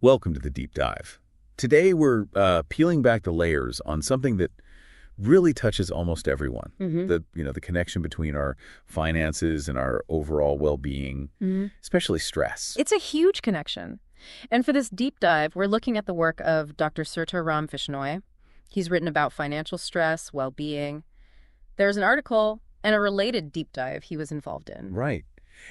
Welcome to the deep dive. Today we're peeling back the layers on something that really touches almost everyone. The connection between our finances and our overall well-being, especially stress. It's a huge connection. And for this deep dive, we're looking at the work of Dr. Surta Ram Vishnoi. He's written about financial stress, well-being. There's an article and a related deep dive he was involved in. Right.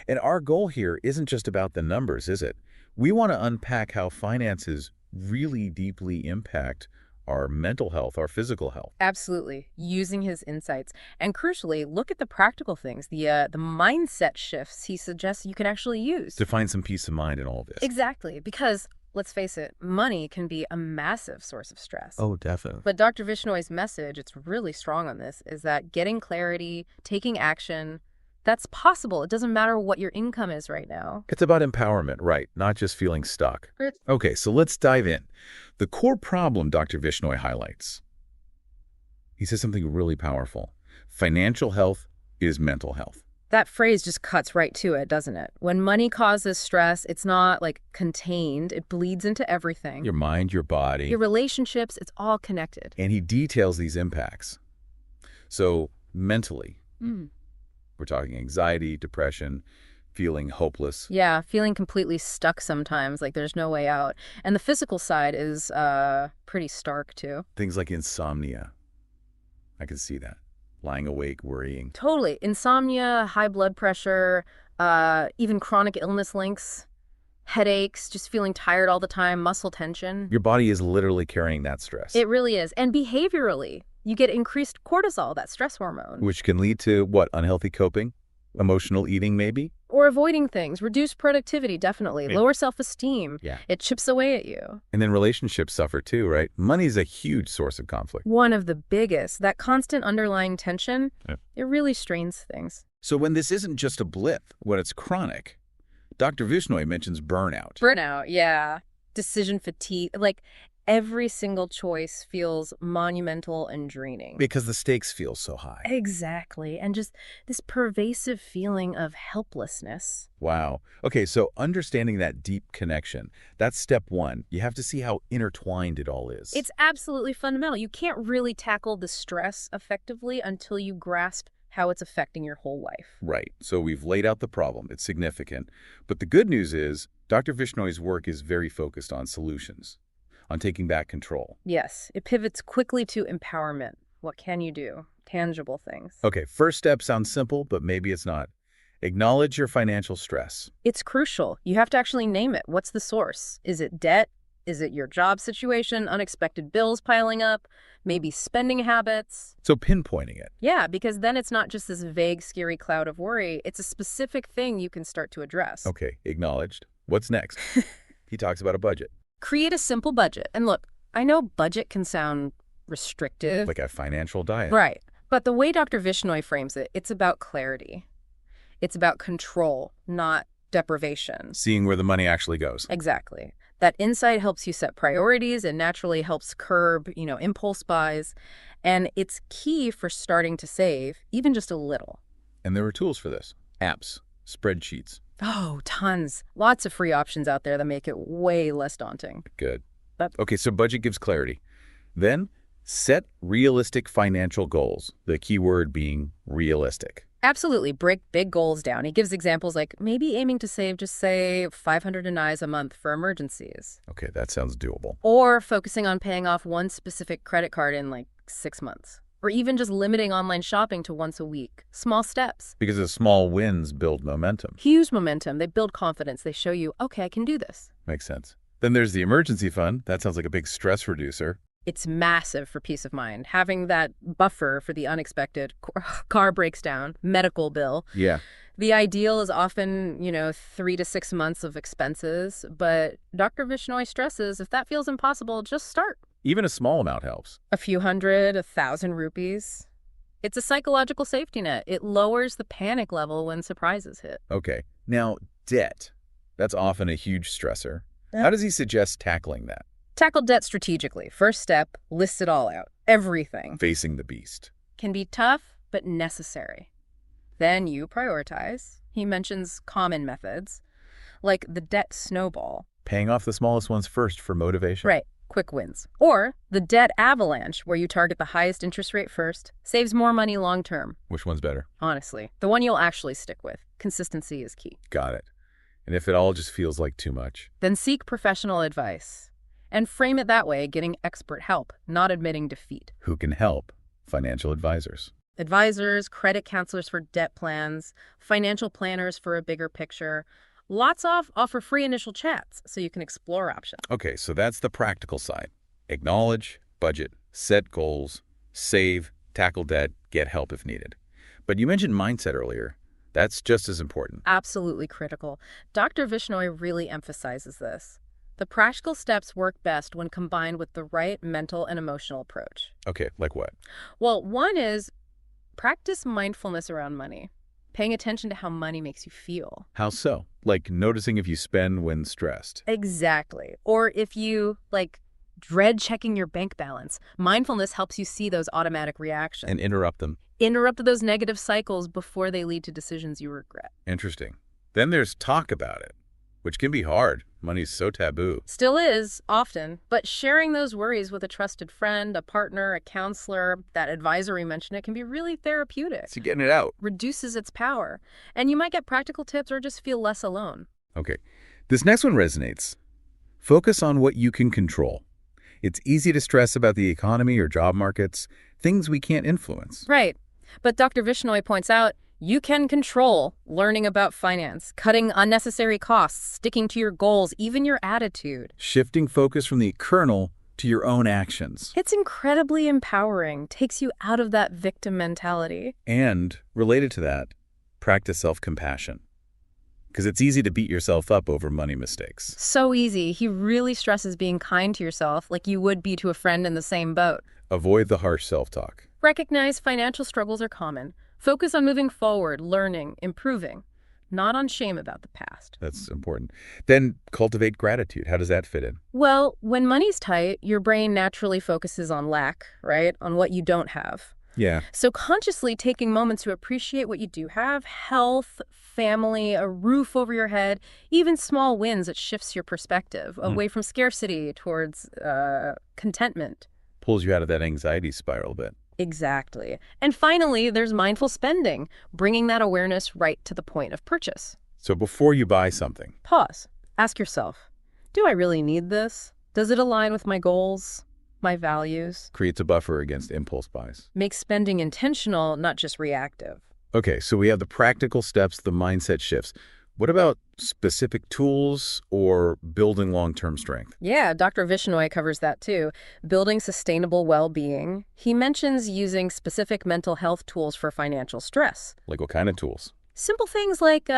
And our goal here isn't just about the numbers, is it? We want to unpack how finances really deeply impact our mental health, our physical health. Absolutely. Using his insights. And crucially, look at the practical things, the mindset shifts he suggests you can actually use. To find some peace of mind in all of this. Exactly. Because, let's face it, money can be a massive source of stress. Oh, definitely. But Dr. Vishnoi's message, it's really strong on this, is that getting clarity, taking action, that's possible. It doesn't matter what your income is right now. It's about empowerment, right? Not just feeling stuck. Okay, so let's dive in. The core problem Dr. Vishnoi highlights. He says something really powerful. Financial health is mental health. That phrase just cuts right to it, doesn't it? When money causes stress, it's not like contained. It bleeds into everything. Your mind, your body. Your relationships, it's all connected. And he details these impacts. So mentally, we're talking anxiety, depression, feeling hopeless. Yeah, feeling completely stuck sometimes, like there's no way out. And the physical side is pretty stark, too. Things like insomnia. I can see that. Lying awake, worrying. Totally. Insomnia, high blood pressure, even chronic illness links, headaches, just feeling tired all the time, muscle tension. Your body is literally carrying that stress. It really is. And behaviorally, you get increased cortisol, that stress hormone. Which can lead to, what, unhealthy coping? Emotional eating, maybe? Or avoiding things. Reduced productivity, definitely. Yeah. Lower self-esteem. Yeah. It chips away at you. And then relationships suffer too, right? Money's a huge source of conflict. One of the biggest. That constant underlying tension, it really strains things. So when this isn't just a blip, when it's chronic, Dr. Vishnoi mentions burnout. Burnout, yeah. Decision fatigue. Like, every single choice feels monumental and draining. Because the stakes feel so high. Exactly. And just this pervasive feeling of helplessness. Wow. Okay, so understanding that deep connection, that's step one. You have to see how intertwined it all is. It's absolutely fundamental. You can't really tackle the stress effectively until you grasp how it's affecting your whole life. Right. So we've laid out the problem. It's significant. But the good news is Dr. Vishnoi's work is very focused on solutions, on taking back control. Yes, it pivots quickly to empowerment. What can you do? Tangible things. Okay, first step sounds simple, but maybe it's not. Acknowledge your financial stress. It's crucial. You have to actually name it. What's the source? Is it debt? Is it your job situation? Unexpected bills piling up? Maybe spending habits? So pinpointing it. Yeah, because then it's not just this vague, scary cloud of worry. It's a specific thing you can start to address. Okay, acknowledged. What's next? He talks about a budget. Create a simple budget. And look, I know budget can sound restrictive. Like a financial diet. Right. But the way Dr. Vishnoi frames it, it's about clarity. It's about control, not deprivation. Seeing where the money actually goes. Exactly. That insight helps you set priorities and naturally helps curb, impulse buys. And it's key for starting to save, even just a little. And there are tools for this. Apps, spreadsheets. Oh, tons. Lots of free options out there that make it way less daunting. Good. Okay, so budget gives clarity. Then set realistic financial goals, the key word being realistic. Absolutely. Break big goals down. He gives examples like maybe aiming to save just, say, 500 anais a month for emergencies. Okay, that sounds doable. Or focusing on paying off one specific credit card in like 6 months. Or even just limiting online shopping to once a week. Small steps. Because the small wins build momentum. Huge momentum. They build confidence. They show you, okay, I can do this. Makes sense. Then there's the emergency fund. That sounds like a big stress reducer. It's massive for peace of mind. Having that buffer for the unexpected, car breaks down, medical bill. Yeah. The ideal is often, 3 to 6 months of expenses. But Dr. Vishnoi stresses if that feels impossible, just start. Even a small amount helps. A few hundred, 1,000 rupees. It's a psychological safety net. It lowers the panic level when surprises hit. Okay. Now, debt. That's often a huge stressor. How does he suggest tackling that? Tackle debt strategically. First step, list it all out. Everything. Facing the beast. Can be tough, but necessary. Then you prioritize. He mentions common methods, like the debt snowball. Paying off the smallest ones first for motivation. Right. Quick wins. Or the debt avalanche, where you target the highest interest rate first, saves more money long term. Which one's better? Honestly, the one you'll actually stick with. Consistency is key. Got it. And if it all just feels like too much? Then seek professional advice. And frame it that way, getting expert help, not admitting defeat. Who can help? Financial advisors. Advisors, credit counselors for debt plans, financial planners for a bigger picture. Lots offer free initial chats so you can explore options. Okay, so that's the practical side. Acknowledge, budget, set goals, save, tackle debt, get help if needed. But you mentioned mindset earlier. That's just as important. Absolutely critical. Dr. Vishnoi really emphasizes this. The practical steps work best when combined with the right mental and emotional approach. Okay, like what? Well, one is practice mindfulness around money, paying attention to how money makes you feel. How so? Like noticing if you spend when stressed. Exactly. Or if you, dread checking your bank balance. Mindfulness helps you see those automatic reactions. And interrupt them. Interrupt those negative cycles before they lead to decisions you regret. Interesting. Then there's talk about it, which can be hard. Money's so taboo. Still is, often. But sharing those worries with a trusted friend, a partner, a counselor, that advisor we mentioned, it can be really therapeutic. So getting it out. Reduces its power. And you might get practical tips or just feel less alone. Okay. This next one resonates. Focus on what you can control. It's easy to stress about the economy or job markets, things we can't influence. Right. But Dr. Vishnoi points out, you can control learning about finance, cutting unnecessary costs, sticking to your goals, even your attitude. Shifting focus from the kernel to your own actions. It's incredibly empowering, takes you out of that victim mentality. And, related to that, practice self-compassion. Because it's easy to beat yourself up over money mistakes. So easy. He really stresses being kind to yourself like you would be to a friend in the same boat. Avoid the harsh self-talk. Recognize financial struggles are common. Focus on moving forward, learning, improving, not on shame about the past. That's important. Then cultivate gratitude. How does that fit in? Well, when money's tight, your brain naturally focuses on lack, right? On what you don't have. Yeah. So consciously taking moments to appreciate what you do have, health, family, a roof over your head, even small wins, it shifts your perspective away from scarcity towards contentment. Pulls you out of that anxiety spiral a bit. Exactly. And finally, there's mindful spending, bringing that awareness right to the point of purchase. So before you buy something, Pause. Ask yourself, do I really need this? Does it align with my goals, my values? creates a buffer against impulse buys. Make spending intentional, not just reactive. Okay, so we have the practical steps, the mindset shifts. What about specific tools or building long-term strength? Yeah, Dr. Vishnoi covers that too. Building sustainable well-being. He mentions using specific mental health tools for financial stress. Like what kind of tools? Simple things like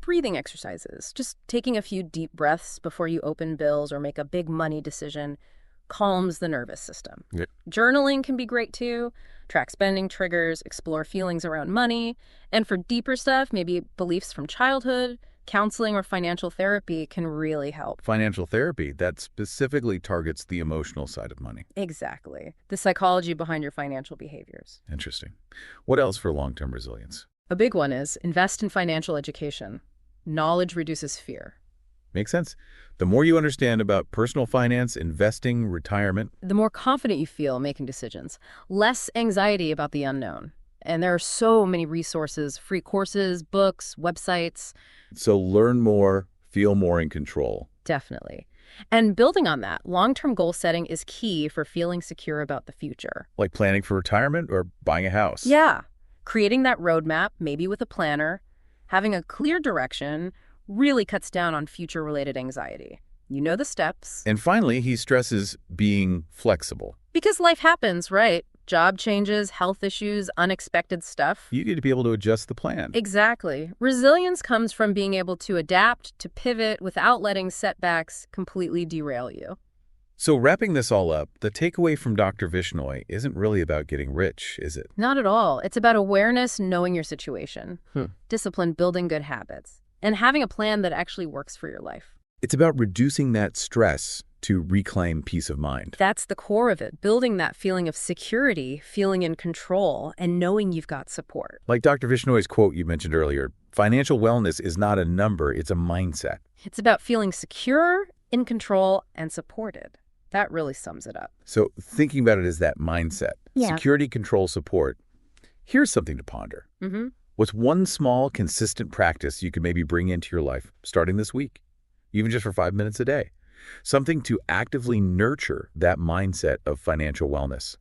breathing exercises, just taking a few deep breaths before you open bills or make a big money decision, calms the nervous system. Yeah. Journaling can be great too. Track spending triggers, explore feelings around money. And for deeper stuff, maybe beliefs from childhood, counseling or financial therapy can really help. Financial therapy that specifically targets the emotional side of money. Exactly. The psychology behind your financial behaviors. Interesting. What else for long-term resilience? A big one is invest in financial education. Knowledge reduces fear. Makes sense. The more you understand about personal finance, investing, retirement, The more confident you feel making decisions, less anxiety about the unknown. And there are so many resources, free courses, books, websites. so learn more, feel more in control. Definitely. And building on that, long-term goal setting is key for feeling secure about the future. Like planning for retirement or buying a house. Yeah. Creating that roadmap, maybe with a planner, having a clear direction, really cuts down on future-related anxiety. You know the steps. And finally, he stresses being flexible. Because life happens, right? Job changes, health issues, unexpected stuff. You need to be able to adjust the plan. Exactly. Resilience comes from being able to adapt, to pivot without letting setbacks completely derail you. So wrapping this all up, the takeaway from Dr. Vishnoi isn't really about getting rich, is it? Not at all. It's about awareness, knowing your situation, discipline, building good habits, and having a plan that actually works for your life. It's about reducing that stress to reclaim peace of mind. That's the core of it, building that feeling of security, feeling in control, and knowing you've got support. Like Dr. Vishnoi's quote you mentioned earlier, financial wellness is not a number, it's a mindset. It's about feeling secure In control and supported. That really sums it up. So thinking about it as that mindset, Yeah. security, control, support, here's something to ponder. What's one small, consistent practice you could maybe bring into your life starting this week, even just for 5 minutes a day? Something to actively nurture that mindset of financial wellness.